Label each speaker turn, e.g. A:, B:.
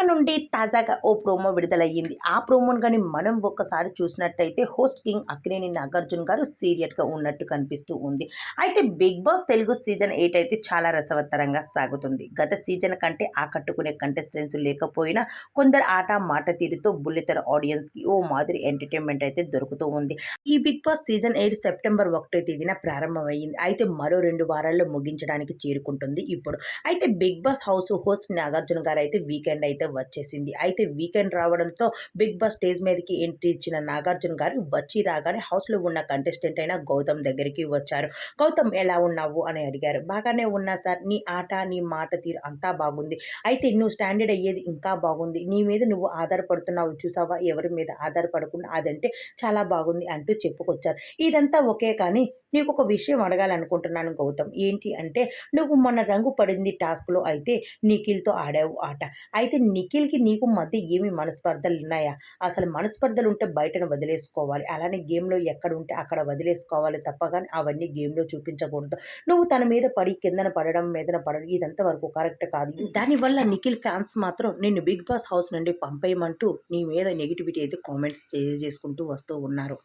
A: నుండి తాజాగా ఓ ప్రోమో విడుదలయ్యింది. ఆ ప్రోమోను గాని మనం ఒక్కసారి చూసినట్టయితే హోస్ట్ కింగ్ అక్కినేని నాగార్జున గారు సీరియస్‌గా ఉన్నట్టు కనిపిస్తూ ఉంది. అయితే 'బిగ్ బాస్' తెలుగు సీజన్ 8 అయితే చాలా రసవత్తరంగా సాగుతుంది. గత సీజన్ కంటే ఆకట్టుకునే కంటెస్టెంట్స్ లేకపోయినా కొందరి ఆట, మాట తీరుతో బుల్లితెర ఆడియన్స్‌కి ఓ మాదిరి ఎంటర్‌టైన్‌మెంట్ అయితే దొరుకుతూ ఉంది. ఈ 'బిగ్ బాస్' సీజన్ 8 సెప్టెంబర్ 1 తేదీన ప్రారంభమయ్యింది. అయితే మరో 2 వారాల్లో ముగించడానికి చేరుకుంటుంది ఇప్పుడు. అయితే 'బిగ్ బాస్' హోస్ట్ నాగార్జున గారు అయితే వీకెండ్ అయితే వచ్చేసింది. అయితే వీకెండ్ రావడంతో 'బిగ్ బాస్' స్టేజ్ మీదకి ఎంట్రీ ఇచ్చిన నాగార్జున గారు వచ్చి రాగానే హౌస్‌లో ఉన్న కంటెస్టెంట్ అయిన గౌతమ్ దగ్గరికి వచ్చారు. గౌతమ్ ఎలా ఉన్నావు అని అడిగారు. బాగానే ఉన్నా సార్. నీ ఆట, నీ మాట తీరు అంతా బాగుంది. అయితే నువ్వు స్టాండర్డ్ అయ్యేది ఇంకా బాగుంది. నీ మీద నువ్వు ఆధారపడుతున్నావు చూసావా? ఎవరి మీద ఆధారపడకుండా అదంటే చాలా బాగుంది అంటూ చెప్పుకొచ్చారు. ఇదంతా ఓకే కానీ నీకొక విషయం అడగాలనుకుంటున్నాను గౌతమ్. ఏంటి అంటే నువ్వు మొన్న రంగు పడింది టాస్క్‌లో అయితే నిఖిల్‌తో ఆడావు ఆట. అయితే నిఖిల్‌కి నీకు మధ్య ఏమి మనస్పర్ధలున్నాయా? అసలు మనస్పర్ధలుంటే బయటన వదిలేసుకోవాలి. అలానే గేమ్‌లో ఎక్కడుంటే అక్కడ వదిలేసుకోవాలి తప్ప గాని అవన్నీ గేమ్‌లో చూపించకూడదు. నువ్వు తన మీద పడి కిందన పడడం, మీదన పడడం ఇదంతా వరకు కరెక్ట్ కాదు. దానివల్ల నిఖిల్ ఫ్యాన్స్ మాత్రం నిన్ను 'బిగ్ బాస్' హౌస్ నుండి పంపేయమంటూ నీ మీద నెగటివిటీ అయితే కామెంట్స్ చేసుకుంటూ వస్తూ ఉన్నారు.